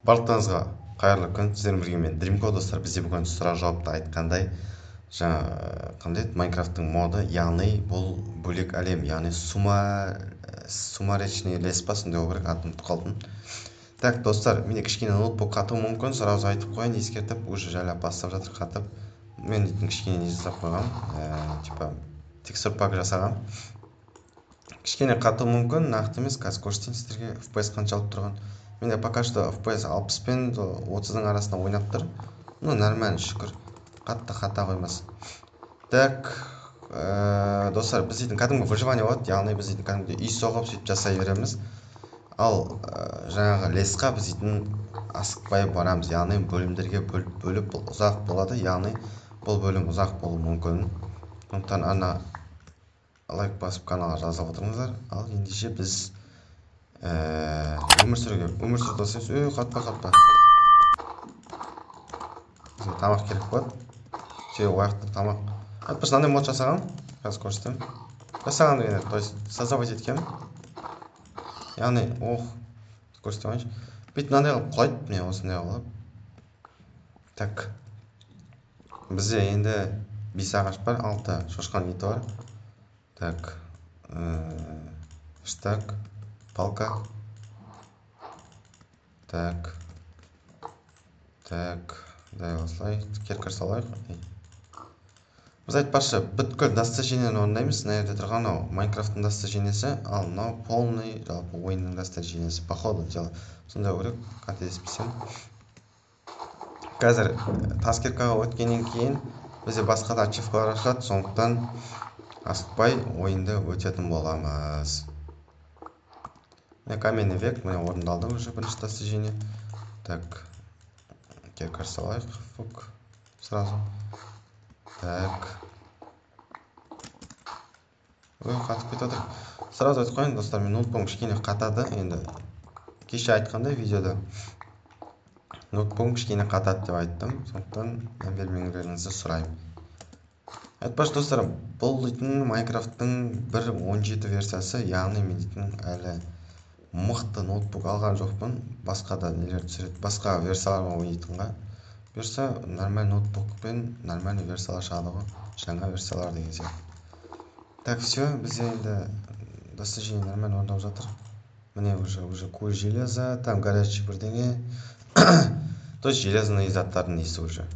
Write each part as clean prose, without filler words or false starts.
Барлықтарыңызға қайырлы күн. Сіздермен бірге мен Dreamcode достар. Бізде бүгін сұрақ жауапта айтқандай жаңа қандай Майнкрафттың моды, яғни бұл бөлек әлем, яғни сумаречный лес па сондай болу керек, атын ұмытып қалдым. Так, достар, менде кішкене ноутбук қатуы мүмкін, сразу айтып қояйын, ескертіп, уже жайлап бастап жатыр қатып. Мен дейтін кішкене не жасап қойғам, типа текстур пак жасағам. Кішкене қатуы мүмкін, нақты емес, қазір көрсетейін сіздерге FPS қаншалып тұрған. Менде пока что FPS 60 пен 30-ның арасында ойнап тұр. Ну, нормально, шүкір. Қатты қата қоймас. Так, достар, біз дейтін кәдімгі выживание болады, яғни біз дейтін кәдімгі үй соғып сөйтіп жасай береміз. Ал жаңағы лесқа біз дейтін асықпай барамыз, яғни бөлімдерге бөліп ұзақ болады, яғни бұл бөлім ұзақ болуы мүмкін. Сондықтан ана лайк басып каналға жазылып отырыңыздар. Ал ендеше біз өмір сүріп достаймыз. Қатпа. Бізге тамақ керек болады. Ояқтық тамақ. Айтпаш, мынандай мод жасағам. Қазір көрсетем. Жасағам дегенде, то есть создавать еткем. Яғни, көрсетем айыншы. Бүйтіп мынандай қылып құлайды, міне осындай қылып. Так. Бізде енді 5 ағаш бар, 6 шошқан еті бар. Так. Штак. Палка. Так. Дай осылай. Керкір салайық. Біз айтпашы, бүткіл достижениені орындаймыз. Мына жерде тұрған Майнкрафттың достижениесі, ал мынау полный жалпы ойынның достижениесі. Походу дела. Сондай керек, қателеспесем. Қазір тас киркаға өткеннен кейін бізде басқа да ачивкалар ашылады, сондықтан асықпай ойынды өтетін боламыз. Каменный век, міне орындалды уже бірінші достижение. Так. Керкір салайық. Фук. Сразу. Так. Қатып кетіп отыр. Сразу айтып қойын, достар, мен ноутбугым кішкене қатады. Енді кеше айтқандай видеода ноутбугым кішкене қатады деп айттым. Сондықтан мән бермеңіздеріңізді сұраймын. Айтпаш, достар, бұл дейтін Майнкрафттың 1.17 версиясы, яғни мен дейтін әлі мықты ноутбук алған жоқпын. Басқа да нелер түсіреді, басқа версияларға ойнайтынға. Бұйырса нормальный ноутбукпен нормальный версиялар шығады ғой, жаңа версиялар деген сияқты. Так, все, бізде енді достижение нормально орындап жатыр. Міне уже куй железо, там горячий бірдеңе. То есть железный заттардың несі уже.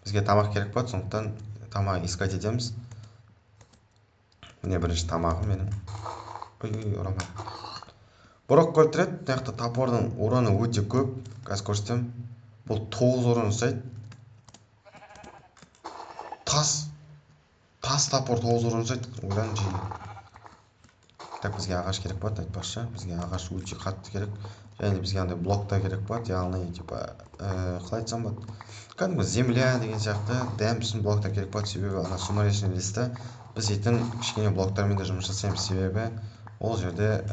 Бізге тамақ керек болады, сондықтан тамақ искать етеміз. Міне бірінші тамағым менің. Ұрамай. Бұрық өлтіреді, мынақты топордың ураны өте көп. Қазір көрсетем. Бұл 9 уран ұстайды. Тас топор 9 уран ұстайды. Ойлан жиі. Так, бізге ағаш керек болады, айтпақшы. Бізге ағаш өте қатты керек. Және бізге андай блокта керек болады, яғни типа қалай айтсам болады. Кәдімгі земля деген сияқты дәмсін блокта керек болады, себебі ана сумаречный лесте біз дейтін кішкене блоктармен де жұмыс жасаймыз, себебі ол жерде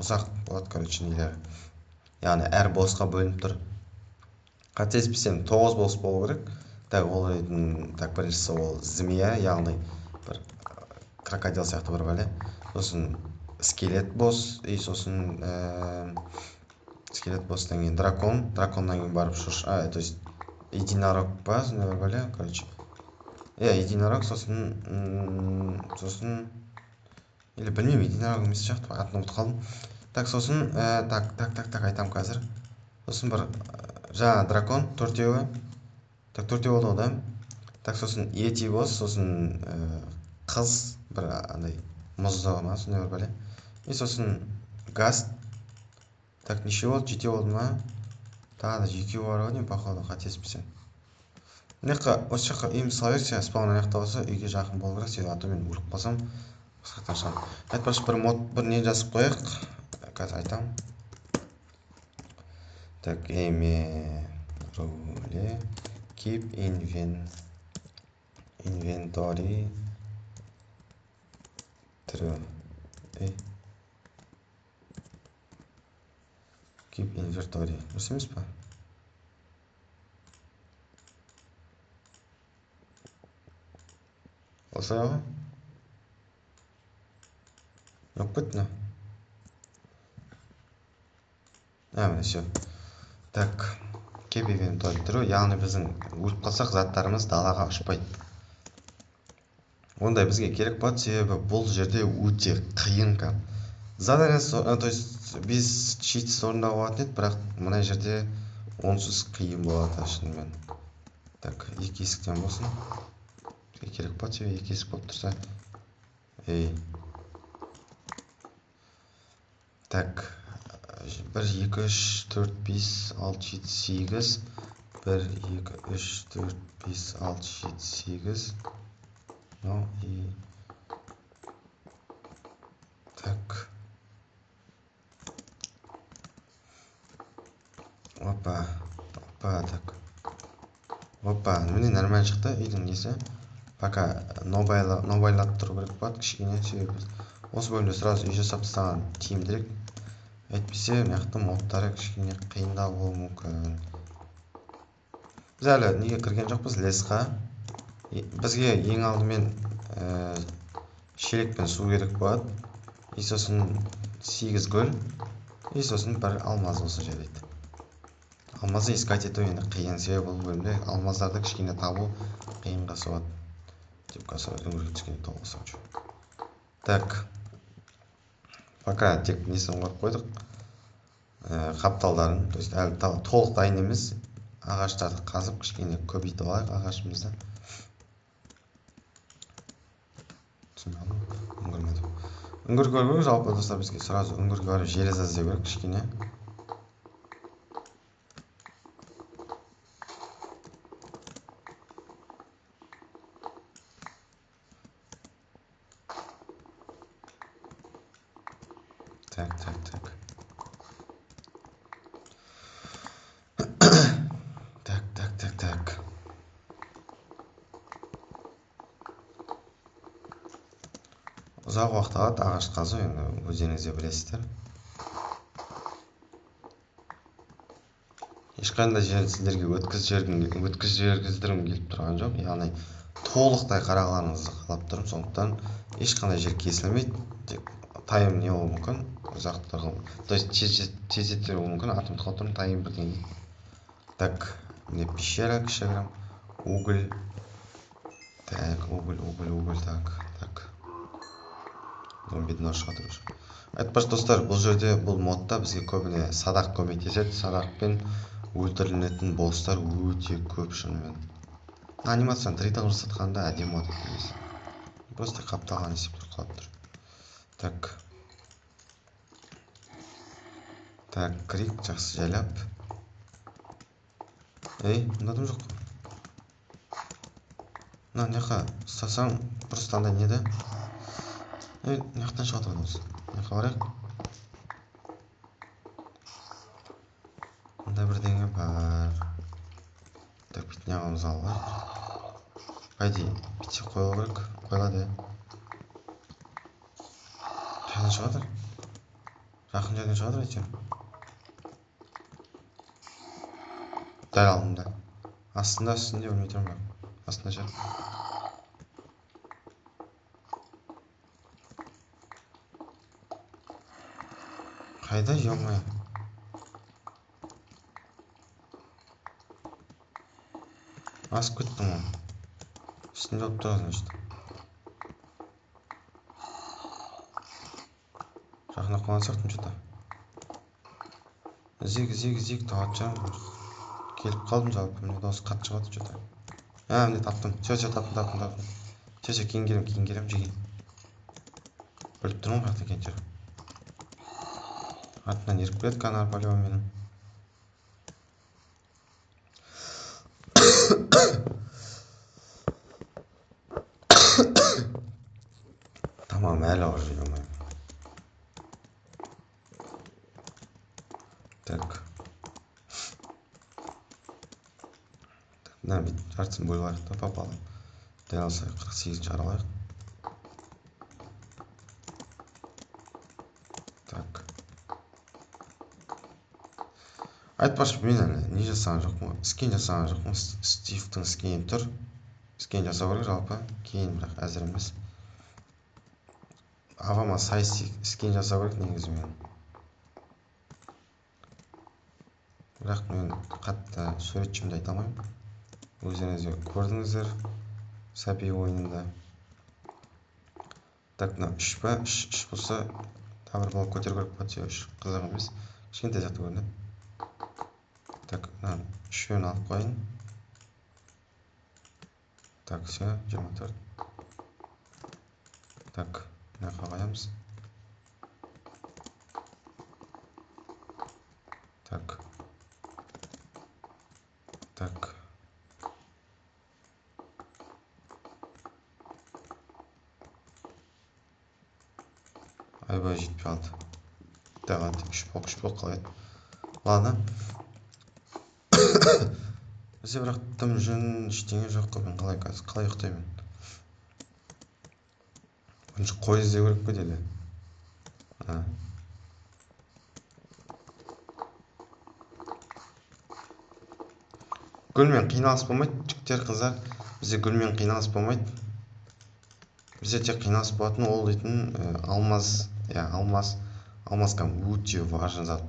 ұзақ болады, короче, нелер. Яғни әр босқа бөлініп тұр. Қателеспесем 9 босс болу керек. Так, ол дейтін, так, біріншісі ол змея, яғни бір крокодил сияқты бір бәле. Сосын скелет босс, и сосын скелет босстан кейін драконнан кейін барып то есть единорог па, сондай бір бәле, короче. Единорог, сосын или білмеймін, единорог емес сияқты, атын ұмытып қалдым. Так, сосын так, айтам қазір. Сосын бір жаңа дракон, 4-еуі. Так, 4-еу болды одан. Так, сосын ети босс, сосын қыз, бір андай мұзды ма, сондай бір бәле. И сосын гаст. Так, неше болды, 7 болды ма? Тағы да 2 бар ғой деймін, походу, қателеспесем. Осы жаққа үйім сала берсе, спаун аяқта болса, үйге жақын болу керек, себебі аты мен өліп қалсам, басқақтан шығамын. Айтпақшы, бір не жазып қояйық. Қазір айтам. Так, руле keep inventory true. Keep inventory. Дұрыс емес па? Осылай ғой. Жоқ кетті. Міне все. Так, keep event өлтіру, яғни біздің өліп қалсақ заттарымыз далаға ұшпайды. Ондай бізге керек болады, себебі бұл жерде өте қиын. Задание, то есть без читсіз орындауға болатын еді, бірақ мына жерде онсыз қиын болады шынымен. Так, екі есіктен болсын. Бізге керек болады, себебі екі есік болып тұрса. Так, 1, 2, 3, 4, 5, 6, 7, 8. 1, 2, 3, 4, 5, 6, 7, 8. Ну и... Так. Опа, так. Опа, міне нормально шықты үйдің несі. Пока нобайлап тұру керек болады кішкене, себебі осы бөлімде сразу үй жасап тастаған тиімдірек. Әйтпесе мықты модтары кішкене қиындау болуы мүмкін. Біз әлі неге кірген жоқпыз, лесқа. Бізге ең алдымен шелекпен су керек болады. И сосын 8 гүл, и сосын бір алмаз болса жарайды. Алмазды искать ету енді қиын, себебі бұл бөлімде алмаздарды кішкене табу қиынға соғады. Деп қазір үңгірге кішкене толғаса жүр. Так. Пока тек несін қойып қойдық. Қапталдарын, то есть әлі толық дайын емес. Ағаштарды қазып кішкене көбейтіп алайық ағашымызды. Үңгір көру, жалпы достар, бізге сразу үңгірге барып железо іздеу керек кішкене. Так. Ұзақ уақыт алады ағаш қазу, енді өздеріңіз де білесіздер. Ешқандай жерін сіздерге өткіздіргім келіп тұрған жоқ. Яғни толықтай қарағаныңызды қалап тұрмын, сондықтан ешқандай жер кесілмейді. Тек тайм не болуы мүмкін, ұзақтығы, то есть тездетер болуы мүмкін, атымды қалап тұрмын, тайм бірдеңе. Так, міне пещера кішігірім, уголь. Так, уголь, так. Бедно шығады уже. Айтпақшы достар, бұл жерде, бұл модта бізге көбіне садақ көмектеседі. Садақпен өлтірілетін босстар өте көп шынымен. Анимацияны 3D жасатқанда әдемі болады емес. Просто қапталған есептер қалап тұр. Так. Так, крик жақсы жайлап. Мынадым жоқ. Мына неқа ұстасаң, просто андай неді? Неқтан шығады осы? Неқа барайық? Мында бірдеңе бар. Так, бітіне ағымыз алайық. Қайди, бітсе қойылу керек. Қойылады. Қайдан шығады? Жақын жерден шығады әйтеуір. Дәл алдымда. Астында үстінде білмей тұрмын бірақ. Астында шығады. Қайда, ё-моё? Асып кеттім ғой. Үстінде болып тұрады, значит. Жақында қуған сияқтымын что-то. Іздейік тауатын шығармын. Келіп қалдым жалпы, міне дауыс қатты шығады что-то. Міне таптым. Все, таптым. Все, кейін келем, жеге. Біліп тұрмын қаяқта екенін жер. Артынан еріп келеді канар полео менің. Tamam, әлі уже, ё-моё. Так. Мына бүйтіп жартысын бөліп алайық та попалы. Дәл алсақ 48-ші аралайық. Так. Айтпақшы, мен әлі не жасаған жоқпын ғой. Скин жасаған жоқпын. Стивтің скині тұр. Скин жасау керек жалпы. Кейін бірақ әзір емес. Авама сай скин жасау керек негізі мен. Бірақ мен қатты суретшімді айта алмаймын. Өздеріңіз көрдіңіздер сәби ойынында. Так, мына 3 па? 3 болса, тағы бір бал көтеру керек па? 3 қызық емес. Кішкентай сияқты көрінеді. Так, мына 3-ін алып қойын. Так, все, 24. Так, мына жаққа қоямыз. Так. Так. Айбай жетпей қалды. Тағат 3 болып қалады. Ладно. Бізде бірақ тым жүн ештеңе жоқ қой. Мен қалай ұйықтаймын? Бірінші қой іздеу керек пе деді. Гүлмен қиналыс болмайды, жігіттер, қыздар. Бізде гүлмен қиналыс болмайды. Бізде тек қиналыс болатын ол дейтін алмаз, алмаз өте важный зат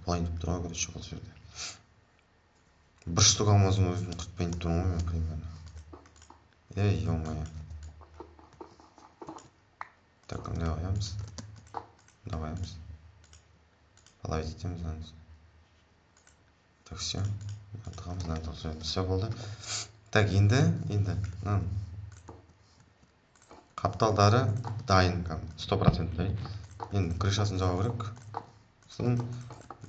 болайын деп тұр ғой, короче, бұл жерде. Бір штук алмаздың өзін құртпайын деп тұрмын ғой мен примерно. Ё-моё. Так, мындай қоямыз. Мындай қоямыз. Қалай етеміз. Так, все. Все болды. Так, енді қапталдары дайын, 100% дайын. Енді крышасын жабу керек. Сосын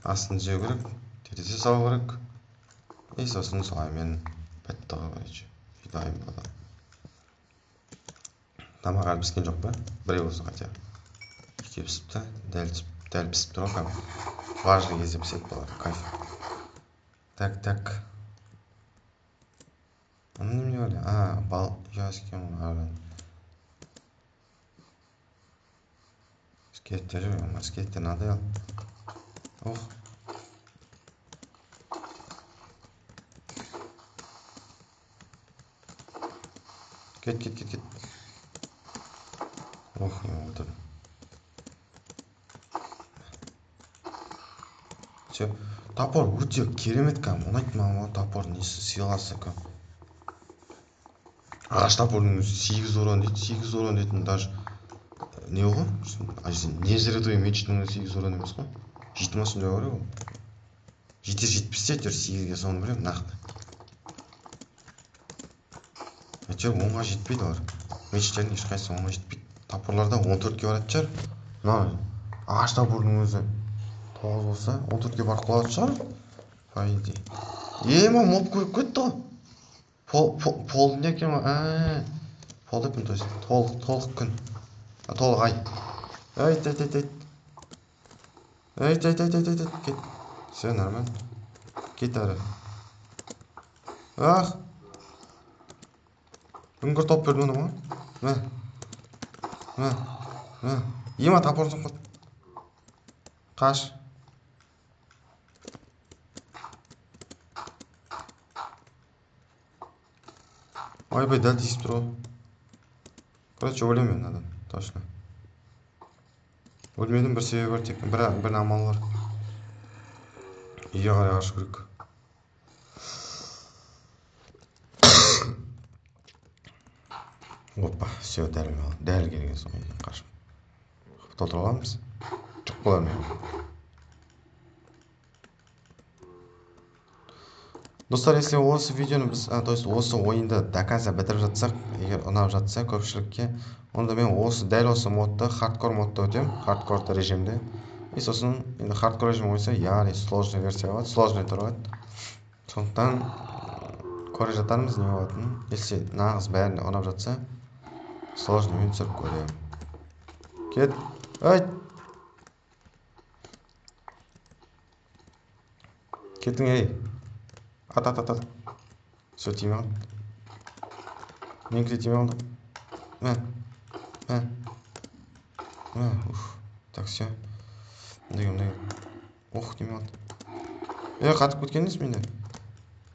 астын жеу керек, терезе салу керек. И сосын солаймен бітті ғой, короче. Дайын болады. Тамақ әлі піскен жоқ па? Біреу болсын хотя. Екеуі пісіпті. Дәл пісіп тұр ғой. Важный кезде піседі бұлар. Кайф. Так. Оны немене бар? Бал яскен арын. Скелеттер жүр, скелеттер надо ал. Ох. Кет. Ох, не отыр. Все. Топор өте керемет ұнайды маған топор несі сыйласы ағаш топордың 8 урон дейді. 8 урон дейтін даже не ғой? Незрядой мечтің 8 урон емес қой. Жетмасын жау керек ол. Жетпесе әйтеуір 8-ге соны білемін нақты. Әйтеуір 10-ға жетпейді олар. Мечтердің ешқайсысы 10-ға жетпейді. Топорларда 14-ге баратын шығар. Мына ағаш топордың өзі 9 болса 14-ге барып қалатын шығар. По идее. Моб көріп кетті ғой. Полдың не екен ғой? Пол деппін, то есть толық күн. Толық ай. Айт. Кет. Все нормально. Кет әрі. Ах. Үңгір топ берді оны ма? Мә. Ема топорсын қот. Қаш. Ойбай, дәл тиісіп тұр ғой. Короче, өлемін мен адам, точно. Өлмедің бір себебі бар, тек бір амал бар. Үйге қарай қашу керек. Опа, все, дәл келген соң үйден қашып. Толтыра аламыз? Жоқ болар мен. Достар, если осы видеоны біз, то есть осы ойынды до конца бітіріп жатсақ, егер ұнап жатса көпшілікке, онда мен дәл осы модты, хардкор модты өтем, хардкор режимде. И сосын енді хардкор режим ойса, яғни сложный версия болады, сложный тұрады. Сондықтан көре жатармыз не болатынын. Если нағыз бәріне ұнап жатса, сложныймен түсіріп көремін. Кет. Айт. Кеттің, ей. Ат. Все, тиме қалды. Менікі де тиме қалды. Мә. Так, все. Мындай. Ох, тиме қалды. Қатып кеткен емес менде.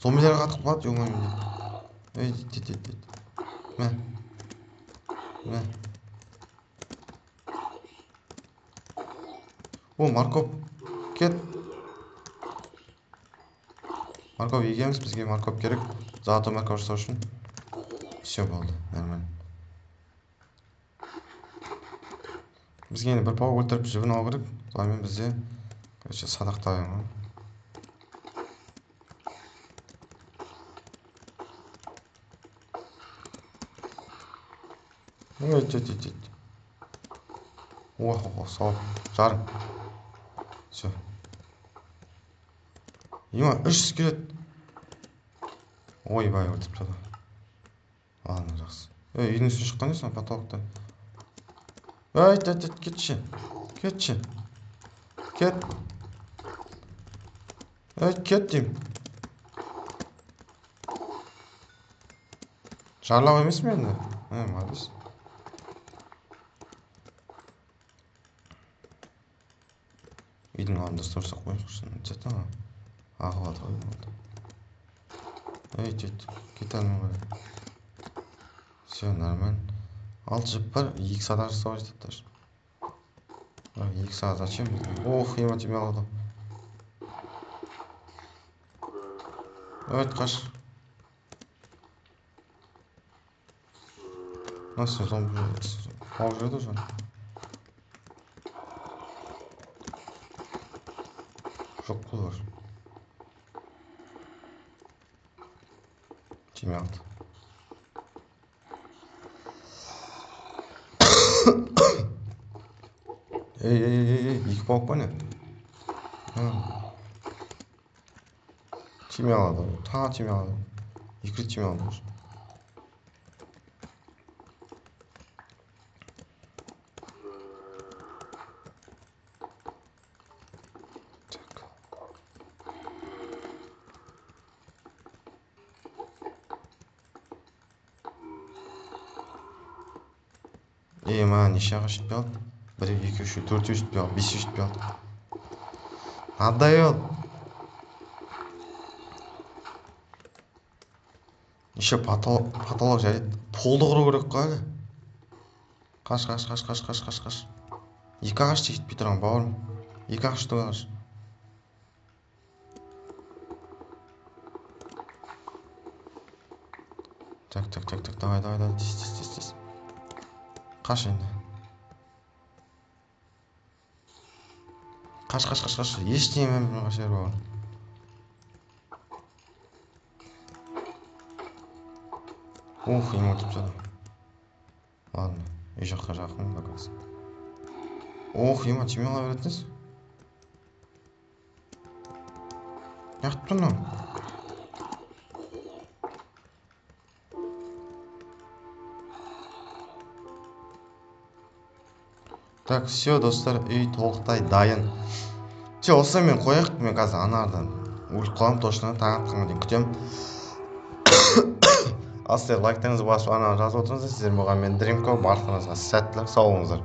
Зомбилерге қатып қалады, ё-моё менде. Дет. Мә. О, морковь. Кет. Морковь егеміз, бізге морковь керек. Золотой морковь жасау үшін. Все болды, нормально. Бізге енді бір пауық өлтіріп жібін алу керек. Сонымен бізде, короче, садақтайын. Өт. О, сау. Жарым. Все. Ема, 300 келеді. Ойбай, өтіп тұрды. Ладно, жақсы. Үйдің үстіне шыққан дейсің, потолокта. Кетші. Кет. Кет деймін. Жарлау емес мен де. Молодец. Үйдің алдында ұстап қойыңызшы. Жетті ма? Ағылады ғой. Кет алмай қойды. Все, нормально. 6 жіп бар, 2 сағат жасау жетеді даже. 2 сағат зачем? Ох, ема тебе алады. Қаш. Nasıl zombi avcıydı sen? Çok var. Kim yaptı? Ey, ilk bak bu ne? Kim aldı? Kim aldı? İkri kim aldı? Маған неше ағаш жетпей алды? 1, 2, 3, 4 жетпей алды, 5 жетпей алды. Отдай ал. Еще потолок жарайды. Полды құру керек қой әлі. Қаш. 2 ағаш жетпей тұрған бауырым. 2 ағаш тұр ағаш. Так, давай, тез. Қаш енді. Қаш. Ештеңе мен қашар бауырым. Ух, ема өтіп жатыр. Ладно, үй жаққа жақын бақас. Ох, ема тиме ала беретініз. Яқып тұр мынау. Так, все, достар, үй толықтай дайын. Все, осылай мен қояқ, мен қазір анардан өліп қалам, точно таң атқанға дейін күтемін. Ал сіздер лайктарыңызды басып ананы жазып отырыңыздар. Сіздер болған мен Дримко, барлықтарыңызға сәттілік, сау болыңыздар.